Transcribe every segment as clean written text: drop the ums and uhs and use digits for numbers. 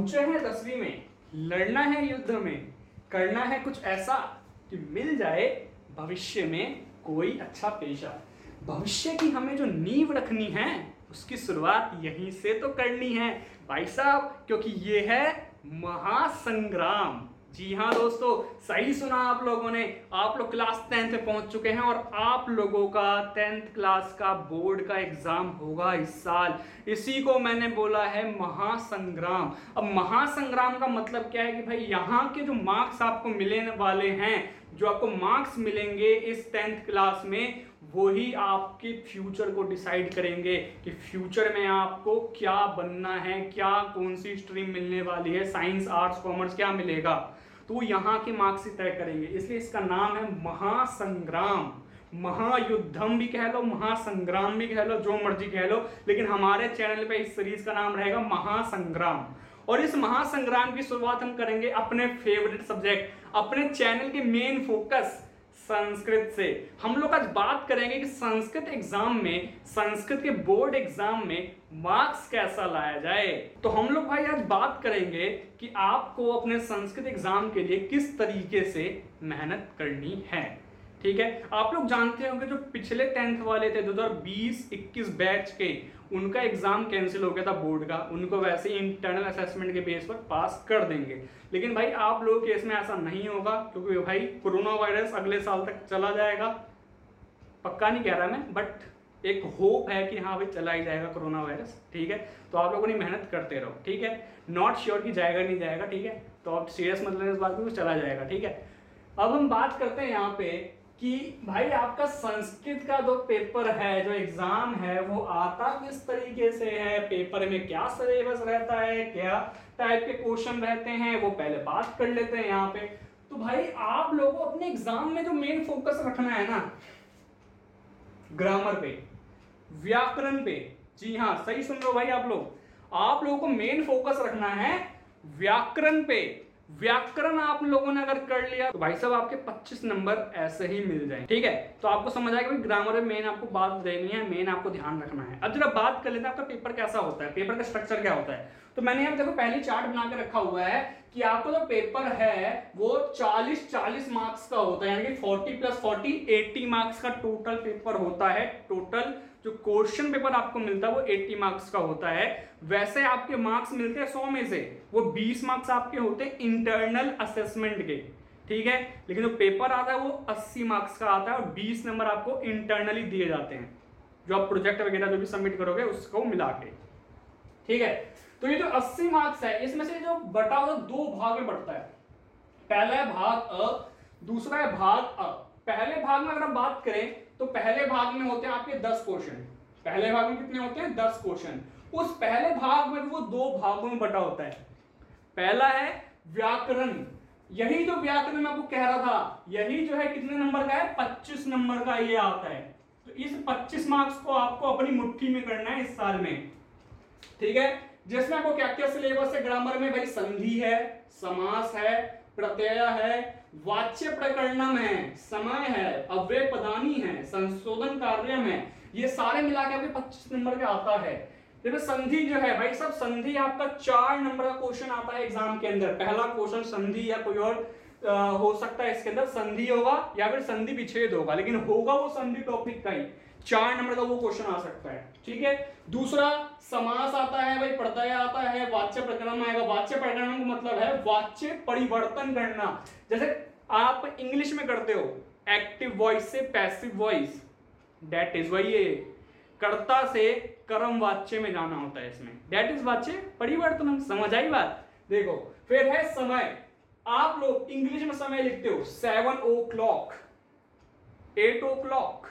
पहुंचे हैं 10वीं में, लड़ना है युद्ध में, करना है कुछ ऐसा कि मिल जाए भविष्य में कोई अच्छा पेशा। भविष्य की हमें जो नींव रखनी है उसकी शुरुआत यहीं से तो करनी है भाई साहब, क्योंकि ये है महासंग्राम। जी हाँ दोस्तों, सही सुना आप लोगों ने। आप लोग क्लास 10th में पहुंच चुके हैं और आप लोगों का 10th क्लास का बोर्ड का एग्जाम होगा इस साल। इसी को मैंने बोला है महासंग्राम। अब महासंग्राम का मतलब क्या है कि भाई यहाँ के जो मार्क्स आपको मिलने वाले हैं, जो आपको मार्क्स मिलेंगे इस 10th क्लास में, वही आपके फ्यूचर को डिसाइड करेंगे कि फ्यूचर में आपको क्या बनना है, क्या कौन सी स्ट्रीम मिलने वाली है, साइंस आर्ट्स कॉमर्स क्या मिलेगा, तो यहाँ के मार्क्स ही तय करेंगे। इसलिए इसका नाम है महासंग्राम। महायुद्धम भी कह लो, महासंग्राम भी कह लो, जो मर्जी कह लो, लेकिन हमारे चैनल पे इस सीरीज का नाम रहेगा महासंग्राम। और इस महासंग्राम की शुरुआत हम करेंगे अपने फेवरेट सब्जेक्ट, अपने चैनल के मेन फोकस संस्कृत से। हम लोग आज बात करेंगे कि संस्कृत एग्जाम में, संस्कृत के बोर्ड एग्जाम में मार्क्स कैसा लाया जाए। तो हम लोग भाई आज बात करेंगे कि आपको अपने संस्कृत एग्जाम के लिए किस तरीके से मेहनत करनी है। ठीक है, आप लोग जानते होंगे जो पिछले 10th वाले थे 2020-21 बैच के, उनका एग्जाम कैंसिल हो गया था बोर्ड का। उनको वैसे इंटरनल असेसमेंट के बेस पर पास कर देंगे, लेकिन भाई आप लोगों के केस में ऐसा नहीं होगा, क्योंकि भाई कोरोना वायरस अगले साल तक चला जाएगा। पक्का नहीं कह रहा मैं, बट एक होप है कि हाँ भाई चला ही जाएगा कोरोना वायरस। ठीक है, तो आप लोगों ने मेहनत करते रहो। ठीक है, नॉट श्योर कि जाएगा नहीं जाएगा। ठीक है, तो आप सीरियस मत लेना इस बात को, चला जाएगा। ठीक है, अब हम बात करते हैं यहाँ पे कि भाई आपका संस्कृत का जो पेपर है, जो एग्जाम है, वो आता किस तरीके से है, पेपर में क्या सिलेबस रहता है, क्या टाइप के क्वेश्चन रहते हैं, वो पहले बात कर लेते हैं यहाँ पे। तो भाई आप लोगों को अपने एग्जाम में जो मेन फोकस रखना है ना, ग्रामर पे, व्याकरण पे। जी हाँ, सही सुन लो भाई आप लोगों को मेन फोकस रखना है व्याकरण पे। व्याकरण आप लोगों ने अगर कर लिया तो भाई साहब आपके 25 नंबर ऐसे ही मिल जाएंगे। ठीक है, तो आपको समझ आएगा कि ग्रामर में मेन आपको बात देनी है, मेन आपको ध्यान रखना है। अब जरा बात कर लेते हैं आपका पेपर कैसा होता है, पेपर का स्ट्रक्चर क्या होता है। तो मैंने यहाँ देखो पहले चार्ट बना के रखा हुआ है कि आपको जो पेपर है वो 40 मार्क्स का होता है, यानी कि 40 + 40 80 मार्क्स का टोटल पेपर होता है। टोटल जो क्वेश्चन पेपर आपको मिलता है वो 80 मार्क्स का होता है। वैसे आपके मार्क्स मिलते हैं 100 में से, वो 20 मार्क्स आपके होते हैं इंटरनल असेसमेंट के। ठीक है, लेकिन जो पेपर आता है वो 80 मार्क्स का आता है और 20 नंबर आपको इंटरनली दिए जाते हैं, जो आप प्रोजेक्ट वगैरह जो भी सबमिट करोगे उसको मिला के। ठीक है, तो ये जो 80 मार्क्स है, इसमें से जो बटा हुआ 2 भाग में बढ़ता है। पहला है भाग अ, दूसरा है भाग अ। पहले भाग में अगर हम बात करें तो पहले भाग में होते हैं आपके 10 क्वेश्चन। पहले भाग में कितने होते हैं? 10 क्वेश्चन। उस पहले भाग में वो 2 भागों में बटा होता है। पहला है व्याकरण। यही जो व्याकरण मैं आपको कह रहा था, यही जो है कितने नंबर का है? 25 नंबर का ये आता है। तो इस 25 मार्क्स को आपको अपनी मुट्ठी में करना है इस साल में। ठीक है, जिसमें आपको क्या क्या सिलेबस है ग्रामर में? भाई संधि है, समास है, प्रत्यय है, वाच्य प्रकरणम है, समय है, अव्यय पदानी है, संशोधन कार्यम है। ये सारे मिला के आपके 25 नंबर का आता है। जैसे संधि जो है भाई सब, संधि आपका 4 नंबर का क्वेश्चन आता है एग्जाम के अंदर। पहला क्वेश्चन संधि या कोई और हो सकता है, इसके अंदर संधि होगा या फिर संधि विच्छेद होगा, लेकिन होगा वो संधि टॉपिक का ही। 4 नंबर का वो क्वेश्चन आ सकता है। ठीक है, दूसरा समास आता है भाई, प्रत्यय आता है, वाच्य प्रकरण आएगा। वाच्य प्रकरण का मतलब है वाच्य परिवर्तन करना। जैसे आप इंग्लिश में करते हो एक्टिव वॉइस से पैसिव वॉइस, दैट इज वही है, कर्ता से कर्म वाच्य में जाना होता है इसमें, दैट इज वाच्य परिवर्तन। समझ आई बात? देखो, फिर है समय। आप लोग इंग्लिश में समय लिखते हो 7 o'clock, 8 o'clock,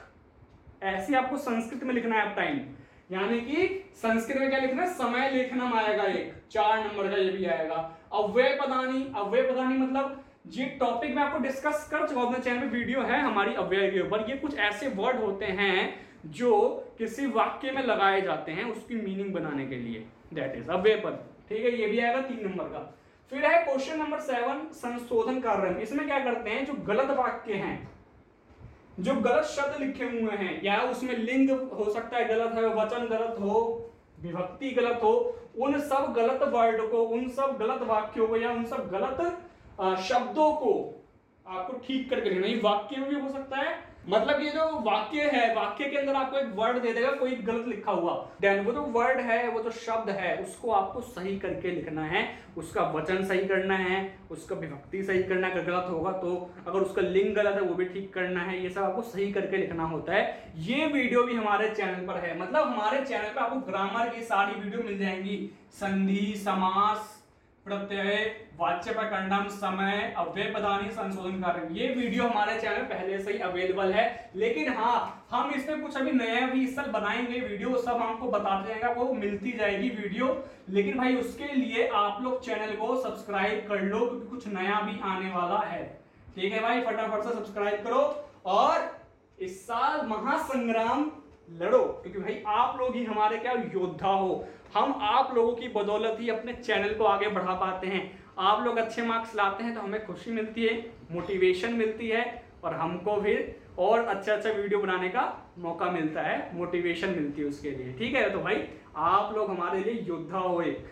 ऐसे आपको संस्कृत में लिखना है अब टाइम। यानी कि संस्कृत में क्या लिखना है? समय लेखनम आएगा एक, 4 नंबर का ये भी आएगा। अव्यय पदानी, अव्यय पदानी मतलब ये टॉपिक मैं आपको डिस्कस कर चुका हूं, अपने चैनल पे वीडियो है हमारी अव्यय के ऊपर। ये कुछ ऐसे वर्ड होते हैं जो किसी वाक्य में लगाए जाते हैं उसकी मीनिंग बनाने के लिए, दैट इज अव्यय पद। ठीक है, ये भी आएगा 3 नंबर का। फिर है क्वेश्चन नंबर 7, संशोधन कार्य। इसमें क्या करते हैं, जो गलत वाक्य हैं, जो गलत शब्द लिखे हुए हैं, या उसमें लिंग हो सकता है गलत है, वचन गलत हो, विभक्ति गलत हो, उन सब गलत वर्ड को, उन सब गलत वाक्यों को या उन सब गलत शब्दों को आपको ठीक करके लिखना। ये वाक्य में भी हो सकता है, मतलब ये जो वाक्य है, वाक्य के अंदर आपको एक वर्ड दे देगा कोई गलत लिखा हुआ, देन वो जो वर्ड है, वो जो शब्द है, उसको आपको सही करके लिखना है, उसका वचन सही करना है, उसका विभक्ति सही करना है, अगर गलत होगा तो, अगर उसका लिंग गलत है वो भी ठीक करना है, ये सब आपको सही करके लिखना होता है। ये वीडियो भी हमारे चैनल पर है, मतलब हमारे चैनल पर आपको ग्रामर की सारी वीडियो मिल जाएंगी, संधि, समास, प्रत्यय, वाच्य प्रकंडम, समय, अव्यय पदानी, संशोधन कार्य, ये वीडियो हमारे चैनल पहले से ही अवेलेबल है। लेकिन हाँ, हम इसमें कुछ अभी नया भी इस साल बनाएंगे वीडियो, सब हमको बताते जाएगा, वो मिलती जाएगी वीडियो। लेकिन भाई उसके लिए आप लोग चैनल को सब्सक्राइब कर लो, क्योंकि कुछ नया भी आने वाला है। ठीक है भाई, फटाफट से सब्सक्राइब करो और इस साल महासंग्राम लड़ो, क्योंकि भाई आप लोग ही हमारे क्या योद्धा हो। हम आप लोगों की बदौलत ही अपने चैनल को आगे बढ़ा पाते हैं। आप लोग अच्छे मार्क्स लाते हैं तो हमें खुशी मिलती है, मोटिवेशन मिलती है, और हमको भी और अच्छा वीडियो बनाने का मौका मिलता है, मोटिवेशन मिलती है उसके लिए। ठीक है, तो भाई आप लोग हमारे लिए योद्धा हो एक,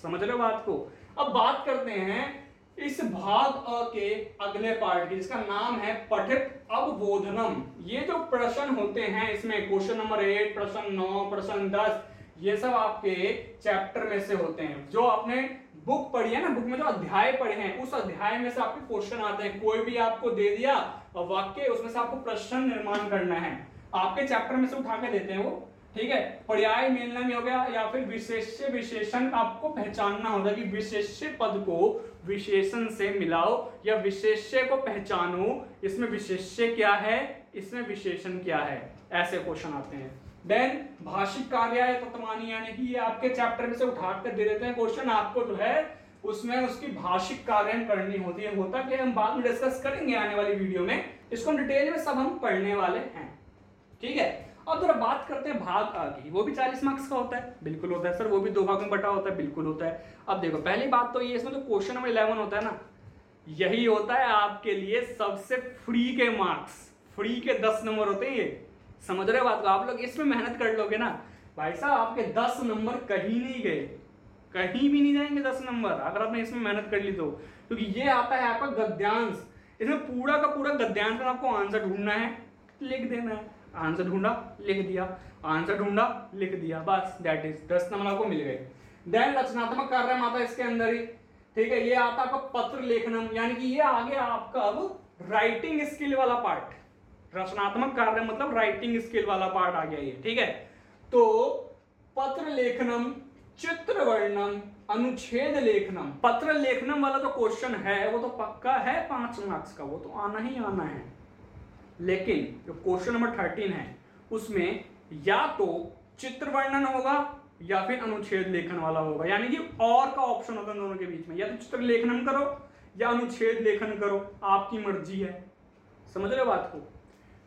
समझ रहे हो बात को। अब बात करते हैं इस भाग अ के अगले पार्ट की, जिसका नाम है पठित अवबोधनम। ये जो प्रश्न होते हैं इसमें, क्वेश्चन नंबर 8, प्रश्न 9, प्रश्न 10, ये सब आपके चैप्टर में से होते हैं। जो आपने बुक पढ़ी है ना, बुक में जो अध्याय पढ़े हैं, उस अध्याय में से आपके क्वेश्चन आते हैं। कोई भी आपको दे दिया वाक्य, उसमें से आपको प्रश्न निर्माण करना है, आपके चैप्टर में से उठा के देते हैं वो। ठीक है, पर्याय मेलनम हो गया, या फिर विशेष्य विशेषण आपको पहचानना होगा कि विशेष्य पद को विशेषण से मिलाओ या विशेष्य को पहचानो, इसमें विशेष्य क्या है, इसमें विशेषण क्या है, ऐसे क्वेश्चन आते हैं। देन भाषिक कार्य तत्मानी, यानी कि ये आपके चैप्टर में से उठा कर दे देते हैं क्वेश्चन, आपको जो है उसमें उसकी भाषिक कार्य करनी होती है। होता कि हम बाद में डिस्कस करेंगे आने वाली वीडियो में, इसको हम डिटेल में सब हम पढ़ने वाले हैं। ठीक है, अब जरा बात करते हैं भाग आ की। वो भी 40 मार्क्स का होता है, बिल्कुल होता है सर। वो भी 2 भागों में बटा होता है, बिल्कुल होता है। अब देखो, पहली बात तो ये, इसमें जो क्वेश्चन नंबर 11 होता है ना, यही होता है आपके लिए सबसे फ्री के मार्क्स, फ्री के 10 नंबर होते हैं ये, समझ रहे हो बात को। आप लोग इसमें मेहनत कर लोगे ना भाई साहब, आपके 10 नंबर कहीं नहीं गए, कहीं भी नहीं जाएंगे 10 नंबर, अगर आपने इसमें मेहनत कर ली तो। क्योंकि ये आता है आपका गद्यांश, इसमें पूरा का पूरा गद्यांश में आपको आंसर ढूंढना है, लिख देना है, आंसर ढूंढा लिख दिया, आंसर ढूंढा लिख दिया, बस दैट इज 10 नंबर आपको मिल गए। देन रचनात्मक कार्य आता है इसके अंदर ही। ठीक है, ये आता है आपका पत्र लेखनम, यानी कि ये आगे आपका अब राइटिंग स्किल वाला पार्ट, रचनात्मक कार्य मतलब राइटिंग स्किल वाला पार्ट आ गया ये। ठीक है, तो पत्र लेखनम, चित्र वर्णन, अनुच्छेद लेखनम। पत्र लेखनम वाला जो क्वेश्चन है वो तो पक्का है 5 मार्क्स का, वो तो आना ही आना है। लेकिन जो क्वेश्चन नंबर 13 है उसमें या तो चित्र वर्णन होगा या फिर अनुच्छेद लेखन वाला होगा, यानी कि और का ऑप्शन होगा दोनों के बीच में, या तो चित्र लेखन करो या अनुच्छेद लेखन करो, आपकी मर्जी है, समझ रहे हो बात को।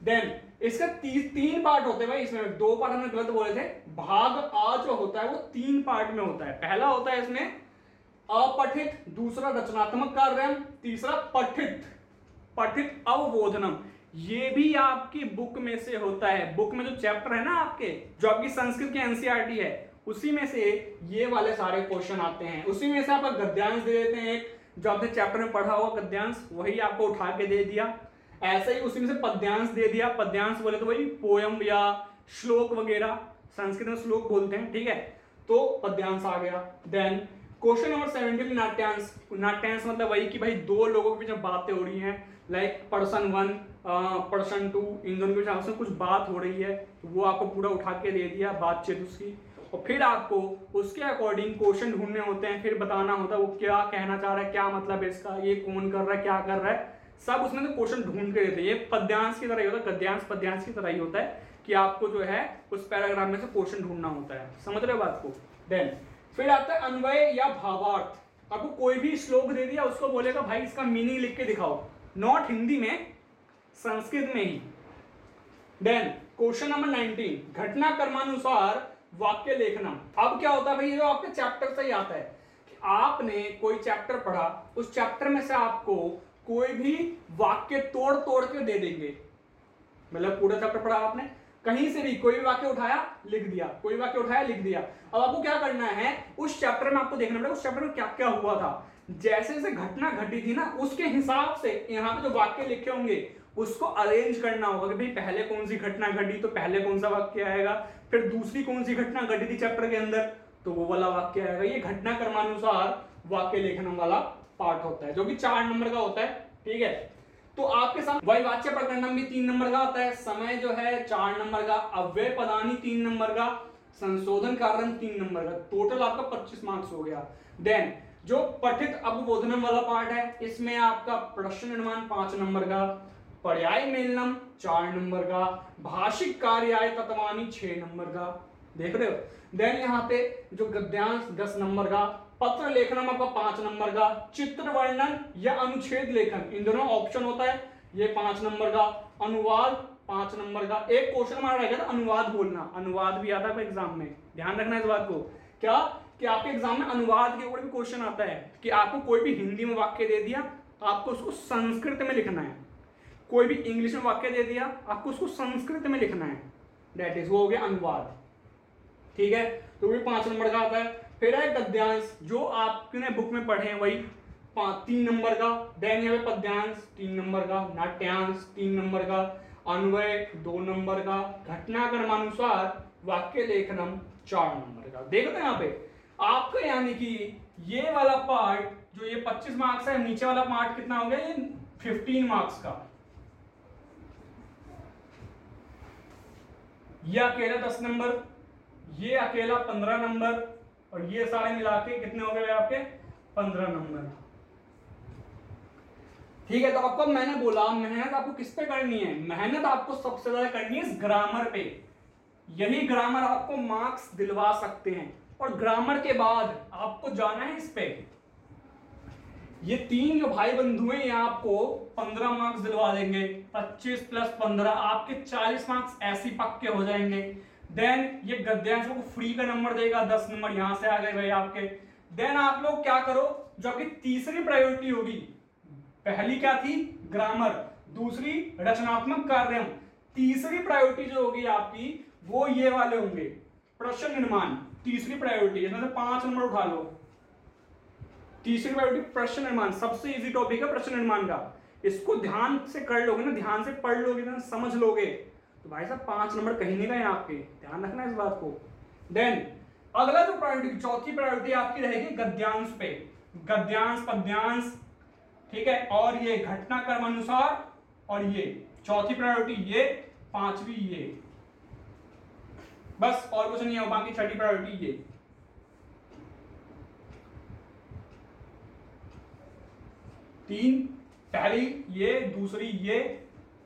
देन इसका 3 पार्ट होते हैं भाई, इसमें 2 पार्ट हमने गलत बोले थे। भाग आ जो होता है वो 3 पार्ट में होता है। पहला होता है इसमें अपठित, दूसरा रचनात्मक कार्य, तीसरा पठित अवबोधनम। ये भी आपकी बुक में से होता है, बुक में जो चैप्टर है ना आपके, जो आपकी संस्कृत की एनसीईआरटी है, उसी में से ये वाले सारे क्वेश्चन आते हैं। उसी में से आपका गद्यांश दे देते हैं, एक जो आपने चैप्टर में पढ़ा हुआ गद्यांश, वही आपको उठा के दे दिया। ऐसे ही उसी में से पद्यांश दे दिया, पद्यांश बोले तो वही पोयम या श्लोक वगैरह, संस्कृत में श्लोक बोलते हैं। ठीक है, तो पद्यांश आ गया। देन क्वेश्चन नंबर 17 नाट्यांश। नाट्यांश मतलब वही कि भाई 2 लोगों के बीच में बातें हो रही हैं, लाइक पर्सन 1 पर्सन 2, इन दोनों के बीच आपस में कुछ बात हो रही है, तो वो आपको पूरा उठा के दे दिया बातचीत उसकी, और फिर आपको उसके अकॉर्डिंग क्वेश्चन ढूंढने होते हैं, फिर बताना होता है वो क्या कहना चाह रहा है, क्या मतलब है इसका, ये कौन कर रहा है, क्या कर रहा है, सब उसमें तो क्वेश्चन ढूंढ के देते हैं। ये पद्यांश की तरह ही होता है, गद्यांश पद्यांश की तरह ही होता है कि आपको जो है उस पैराग्राफ में से क्वेश्चन ढूंढना होता है, समझ रहे हो बात को। देन फिर आता है अन्वय या भावार्थ। आपको कोई भी श्लोक दे दिया, उसको बोलेगा भाई इसका मीनिंग लिख के दिखाओ, नॉट हिंदी में, संस्कृत में ही। देन क्वेश्चन नंबर 19 घटना क्रमानुसार वाक्य लेखना। अब क्या होता है भाई, ये जो आपके चैप्टर से ही आता है कि आपने कोई चैप्टर पढ़ा, उस चैप्टर में से आपको कोई भी वाक्य तोड़ तोड़ के दे देंगे, मतलब पूरा चैप्टर पढ़ा आपने, कहीं से भी कोई भी वाक्य उठाया लिख दिया, कोई वाक्य उठाया लिख दिया। अब आपको क्या करना है, उस चैप्टर में आपको देखना पड़ेगा उस चैप्टर में क्या क्या हुआ था, जैसे जैसे घटना घटी थी ना उसके हिसाब से यहाँ पे जो वाक्य लिखे होंगे उसको अरेंज करना होगा कि भाई पहले कौन सी घटना घटी तो पहले कौन सा वाक्य आएगा, फिर दूसरी कौन सी घटना घटी थी चैप्टर के अंदर तो वो वाला वाक्य आएगा। ये घटना क्रमानुसार वाक्य लिखने वाला पार्ट होता है जो कि 4 नंबर का होता है। ठीक है, तो आपके सामने वही वाच्य प्रकरणम भी 3 नंबर का आता है, समय जो है 4 नंबर का, अव्यय पदानी 3 नंबर का, संशोधन कारण 3 नंबर का, टोटल आपका 25 मार्क्स हो गया। देन जो पठित अवबोधनम वाला पार्ट है इसमें आपका प्रश्न निर्माण 5 नंबर का, पर्याय मेलनम 4 नंबर का, भाषिक कार्याय तत्वानी 6 नंबर का, देख रहे हो। देन यहाँ पे जो गद्यांश 10 नंबर का, पत्र लेखनम आपका 5 नंबर का, चित्र वर्णन या अनुच्छेद लेखन इन दोनों ऑप्शन होता है ये 5 नंबर का, अनुवाद 5 नंबर का। एक क्वेश्चन हमारा रहेगा था अनुवाद बोलना, अनुवाद भी आता है एग्जाम में, ध्यान रखना इस बात को, क्या कि आपके एग्जाम में अनुवाद के ऊपर भी क्वेश्चन आता है कि आपको कोई भी हिंदी में वाक्य दे दिया आपको उसको संस्कृत में लिखना है, कोई भी इंग्लिश में वाक्य दे दिया आपको उसको संस्कृत में लिखना है, दैट इज वो हो गया अनुवाद। ठीक है, तो भी 5 नंबर का आता है। फिर है गद्यांश जो आपने बुक में पढ़े हैं वही 3 नंबर का, देन यहाँ पे पद्यांश 3 नंबर का, नाट्यांश 3 नंबर का, अन्वय 2 नंबर का, घटनाक्रमानुसार वाक्य लेखनम 4 नंबर का। देखो तो यहाँ पे आपका यानी कि ये वाला पार्ट जो ये 25 मार्क्स है, नीचे वाला पार्ट कितना हो गया ये 15 मार्क्स का, ये अकेला 10 नंबर, ये अकेला 15 नंबर और ये सारे मिला के कितने हो गए आपके 15 नंबर। ठीक है, तो आपको मैंने बोला मेहनत आपको किस पे करनी है, मेहनत आपको सबसे ज्यादा करनी है ग्रामर पे, यही ग्रामर आपको मार्क्स दिलवा सकते हैं। और ग्रामर के बाद आपको जाना है इस पे, ये 3 जो भाई बंधु हैं ये आपको 15 मार्क्स दिलवा देंगे, 25 प्लस 15 आपके 40 मार्क्स ऐसे पक्के हो जाएंगे। देन ये गद्यांश को फ्री का नंबर देगा, 10 नंबर यहां से आ गए भाई आपके। देन आप लोग क्या करो, जो आपकी तीसरी प्रायोरिटी होगी, पहली क्या थी ग्रामर, दूसरी रचनात्मक कार्य, तीसरी प्रायोरिटी जो होगी आपकी वो ये वाले होंगे प्रश्न निर्माण, तीसरी प्रायोरिटी, इसमें से 5 नंबर उठा लो। तीसरी प्रायोरिटी प्रश्न निर्माण, सबसे इजी टॉपिक है प्रश्न निर्माण का, इसको ध्यान से कर लोगे ना, ध्यान से पढ़ लोगे ना, समझ लोगे तो भाई साहब 5 नंबर कहीं नहीं गए आपके, ध्यान रखना इस बात को। देन अगला जो प्रायोरिटी, चौथी प्रायोरिटी आपकी रहेगी गद्यांश पे, गद्यांश पद्यांश, ठीक है, और ये घटनाक्रम अनुसार, और ये चौथी प्रायोरिटी ये, पांचवी ये, बस और कुछ नहीं है, बाकी छठी प्रायोरिटी ये। तीन, पहली ये, दूसरी ये,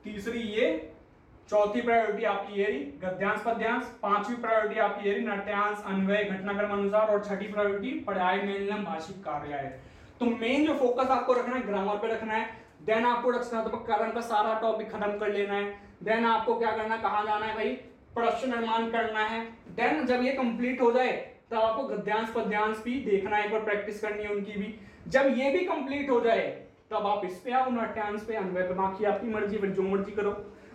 तीसरी ये, चौथी प्रायोरिटी आपकी ये रही गद्यांश पद्यांश, पांचवी प्रायोरिटी आपकी ये रही नाट्यांश अन्वय घटनाक्रम अनुसार, और छठी प्रायोरिटी पर्याय मेलनम भाषिक कार्याय। तो मेन जो फोकस आपको रखना है ग्रामर पे रखना है। देन आपको रचनात्मक कारण का सारा टॉपिक खत्म कर लेना है। देन आपको क्या करना है, कहाँ जाना है भाई, प्रश्न निर्माण करना है। देन जब ये कंप्लीट हो जाए तब आपको गद्यांश पद्यांश भी देखना है, एक बार प्रैक्टिस करनी है उनकी भी। जब ये भी कंप्लीट हो जाए तब आप इस पे आओ, नाट्यांश पे, अन्वय पे, बाकी आपकी मर्जी, फिर जो मर्जी करो।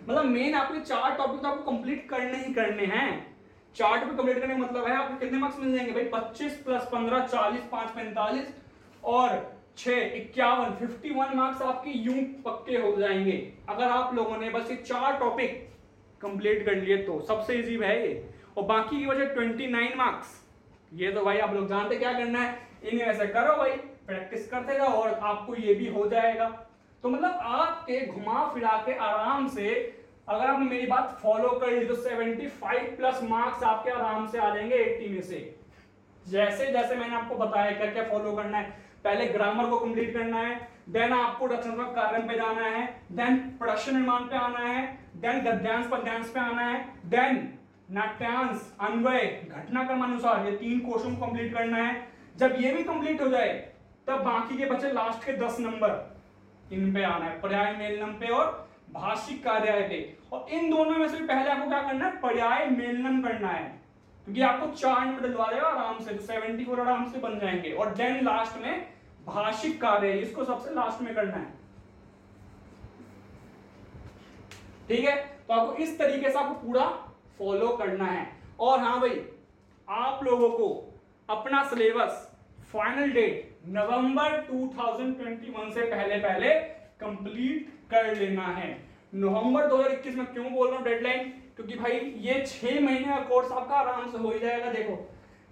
मतलब मेन आपके 4 टॉपिक तो आपको कंप्लीट करने ही करने हैं। 4 टॉपिक कंप्लीट करने का मतलब है आपको कितने मार्क्स मिल जाएंगे भाई, 25 प्लस 15 40, 5 45 और 6 51, 51 मार्क्स आपके यूं पक्के हो जाएंगे अगर आप लोगों ने बस ये 4 टॉपिक कंप्लीट कर लिए तो। सबसे इजी है ये, और बाकी की वजह 29 मार्क्स, ये तो भाई आप लोग जानते क्या करना है, इन्हें ऐसे करो भाई, प्रैक्टिस करते जाओ और आपको ये भी हो जाएगा। तो मतलब आपके घुमा फिरा के आराम से अगर आप मेरी बात फॉलो कर ली तो 75 प्लस मार्क्स आपके आराम से आ जाएंगे 80 में से। जैसे जैसे मैंने आपको बताया क्या क्या फॉलो करना है, पहले ग्रामर को कंप्लीट करना है, देन आपको रचनात्मक कार्य पे जाना है, देन प्रश्न निर्माण पे आना है, देन गद्यांश पद्यांश पे आना है, देन नाट्यांश अन्वय घटनाक्रम अनुसार, ये 3 क्वेश्चन को कंप्लीट करना है। जब ये भी कंप्लीट हो जाए तब बाकी के बचे लास्ट के 10 नंबर, इन पे आना है, पर्याय मेलनम पे और भाषिक कार्याय पे। और इन दोनों में से भी पहले आपको क्या करना है, पर्याय मेलनम करना है, क्योंकि आपको 4 नंबर दिलवा देगा आराम से, तो 74 आराम से बन जाएंगे। और देन लास्ट में भाषिक कार्य, इसको सबसे लास्ट में करना है। ठीक है, तो आपको इस तरीके से आपको पूरा फॉलो करना है। और हाँ भाई, आप लोगों को अपना सिलेबस फाइनल डेट नवंबर 2021 से पहले पहले कंप्लीट कर लेना है। नवंबर 2021 में क्यों बोल रहा हूं डेडलाइन, क्योंकि भाई ये 6 महीने का कोर्स आपका आराम से हो ही जाएगा। देखो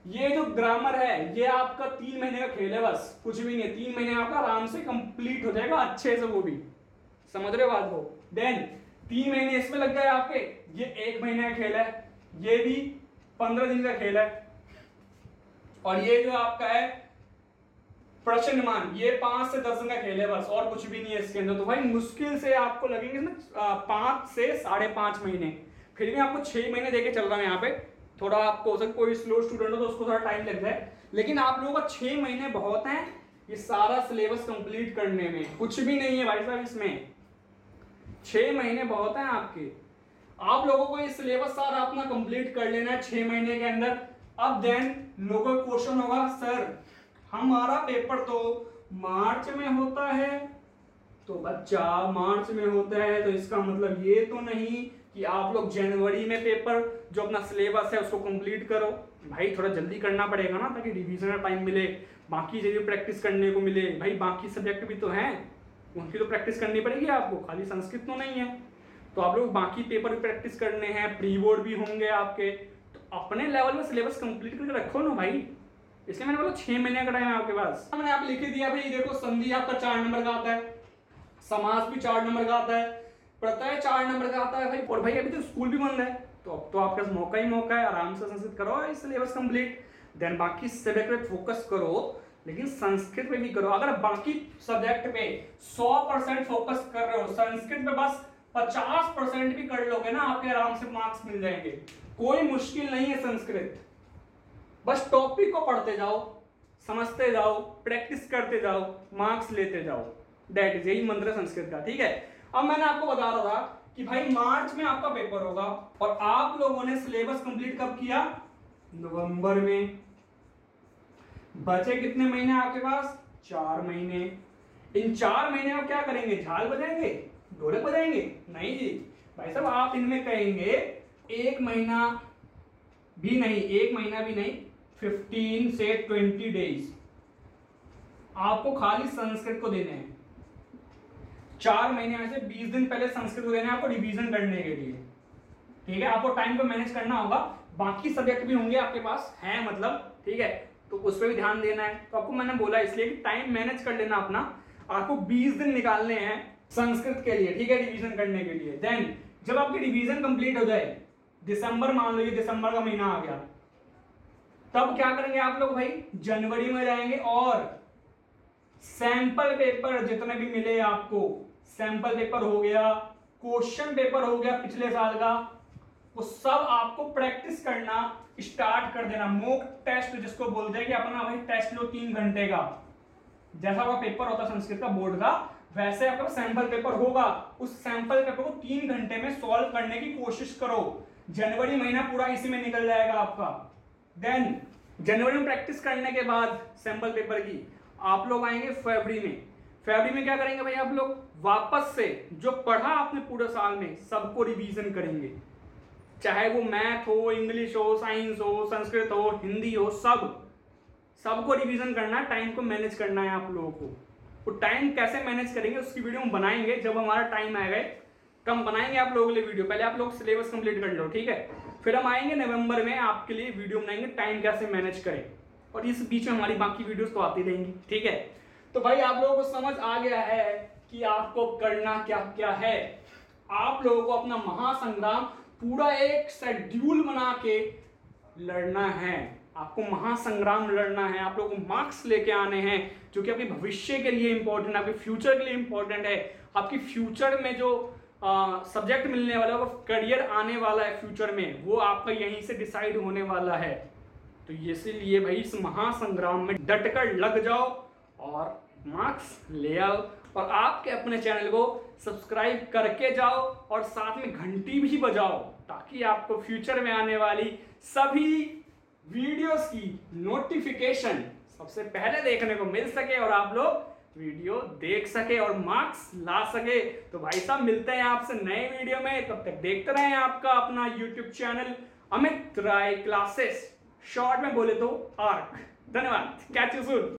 ये जो ग्रामर है ये आपका 3 महीने का खेल है, बस कुछ भी नहीं है। 3 महीने आपका आराम से कंप्लीट हो जाएगा अच्छे से, वो भी समझ रहे हो बात को। देन 3 महीने इसमें लग गए आपके, ये 1 महीने का खेल है, ये भी 15 दिन का खेल है, और ये जो आपका है प्रश्नमान ये 5 से 10 दिन का खेल है बस, और कुछ भी नहीं है इसके अंदर। तो भाई मुश्किल से आपको लगेंगे ना 5 से 5.5 महीने, फिर भी आपको 6 महीने देके चल रहा हूं यहाँ पे। थोड़ा आपको हो सकता कोई स्लो स्टूडेंट हो तो उसको थोड़ा टाइम लग जाए, लेकिन आप लोगों का 6 महीने बहुत हैं ये सारा सिलेबस कंप्लीट करने में। कुछ भी नहीं है भाई साहब इसमें, 6 महीने बहुत हैं आपके। आप लोगों को ये सिलेबस सारा अपना कंप्लीट कर लेना है 6 महीने के अंदर। अब देन लोगों का क्वेश्चन होगा, सर हमारा पेपर तो मार्च में होता है। तो बच्चा मार्च में होता है तो इसका मतलब ये तो नहीं कि आप लोग जनवरी में पेपर जो अपना सिलेबस है उसको कंप्लीट करो। भाई थोड़ा जल्दी करना पड़ेगा ना, ताकि रिवीजन का टाइम मिले, बाकी जगह प्रैक्टिस करने को मिले। भाई बाकी सब्जेक्ट भी तो हैं, उनकी तो प्रैक्टिस करनी पड़ेगी आपको, खाली संस्कृत तो नहीं है। तो आप लोग बाकी पेपर भी प्रैक्टिस करने हैं, प्री बोर्ड भी होंगे आपके, तो अपने लेवल में सिलेबस कंप्लीट करके रखो ना भाई। इसलिए मैंने बोला 6 महीने का टाइम है आपके पास। मैंने आप लिख दिया भाई, देखो संधि आपका 4 नंबर का आता है, समास भी 4 नंबर का आता है, प्रत्यय 4 नंबर का आता है भाई। और भाई अभी तो स्कूल भी बंद है, तो अब तो आपके पास मौका ही मौका है, आराम से संस्कृत करो इस सिलेबस कंप्लीट। देन बाकी सब्जेक्ट पे फोकस करो, लेकिन संस्कृत पे भी करो। अगर बाकी सब्जेक्ट पे 100% फोकस कर रहे हो, संस्कृत पे बस 50% भी कर लोगे ना, आपके आराम से मार्क्स मिल जाएंगे। कोई मुश्किल नहीं है संस्कृत, बस टॉपिक को पढ़ते जाओ, समझते जाओ, प्रैक्टिस करते जाओ, मार्क्स लेते जाओ। दैट इज, यही मंत्र है संस्कृत का। ठीक है, अब मैंने आपको बता रहा था कि भाई मार्च में आपका पेपर होगा, और आप लोगों ने सिलेबस कंप्लीट कब किया? नवंबर में। बचे कितने महीने आपके पास? 4 महीने। इन 4 महीने में क्या करेंगे? झाल बजाएंगे, ढोलक बजाएंगे? नहीं जी भाई साहब, आप इनमें कहेंगे 1 महीना भी नहीं, 1 महीना भी नहीं, 15 से 20 डेज आपको खाली संस्कृत को देने हैं। 4 महीने में से 20 दिन पहले संस्कृत को देने हैं आपको रिवीजन करने के लिए। ठीक है, आपको टाइम को मैनेज करना होगा, बाकी सब्जेक्ट भी होंगे आपके पास हैं मतलब, ठीक है, तो उस पर भी ध्यान देना है। तो आपको मैंने बोला इसलिए कि टाइम मैनेज कर लेना अपना, आपको 20 दिन निकालने हैं संस्कृत के लिए, ठीक है, रिवीजन करने के लिए। देन जब आपकी रिवीजन कंप्लीट हो जाए, दिसंबर, मान लीजिए दिसंबर का महीना आ गया, तब क्या करेंगे आप लोग भाई? जनवरी में जाएंगे और सैंपल पेपर जितने भी मिले आपको, सैंपल पेपर हो गया, क्वेश्चन पेपर हो गया पिछले साल का, वो सब आपको प्रैक्टिस करना स्टार्ट कर देना। मॉक टेस्ट जिसको बोलते हैं कि अपना भाई टेस्ट लो 3 घंटे का, जैसा आपका पेपर होता है संस्कृत का बोर्ड का, वैसे आपका सैंपल पेपर होगा। उस सैंपल पेपर को 3 घंटे में सॉल्व करने की कोशिश करो। जनवरी महीना पूरा इसी में निकल जाएगा आपका। देन जनवरी में प्रैक्टिस करने के बाद सैंपल पेपर की आप लोग आएंगे फरवरी में। फरवरी में क्या करेंगे भाई? आप लोग वापस से जो पढ़ा आपने पूरे साल में सबको रिवीजन करेंगे, चाहे वो मैथ हो, इंग्लिश हो, साइंस हो, संस्कृत हो, हिंदी हो, सबको रिवीजन करना है। टाइम को मैनेज करना है आप लोगों को। तो टाइम कैसे मैनेज करेंगे उसकी वीडियो हम बनाएंगे जब हमारा टाइम आएगा, कम बनाएंगे आप लोगों के लिए वीडियो। पहले आप लोग सिलेबस कंप्लीट कर लो, ठीक है, फिर हम आएंगे नवंबर में आपके लिए वीडियो बनाएंगे टाइम कैसे मैनेज करें, और इस बीच में हमारी बाकी वीडियोस तो आती रहेंगी। ठीक है, तो भाई आप लोगों को समझ आ गया है कि आपको करना क्या क्या है। आप लोगों को अपना महासंग्राम पूरा एक शेड्यूल बना के लड़ना है। आपको महासंग्राम लड़ना है, आप लोगों को मार्क्स लेके आने हैं जो कि आपके भविष्य के लिए इंपॉर्टेंट है, आपके फ्यूचर के लिए इंपॉर्टेंट है। आपकी फ्यूचर में जो सब्जेक्ट मिलने वाला है, वो करियर आने वाला है फ्यूचर में, वो आपका यहीं से डिसाइड होने वाला है। तो इसीलिए भाई इस महासंग्राम में डटकर लग जाओ और मार्क्स ले आओ, और आपके अपने चैनल को सब्सक्राइब करके जाओ और साथ में घंटी भी बजाओ, ताकि आपको फ्यूचर में आने वाली सभी वीडियोस की नोटिफिकेशन सबसे पहले देखने को मिल सके और आप लोग वीडियो देख सके और मार्क्स ला सके। तो भाई साहब मिलते हैं आपसे नए वीडियो में, तब तक देखते रहें आपका अपना YouTube channel Amit Rai classes, short में बोले तो आर्क। धन्यवाद, कैच यू सून।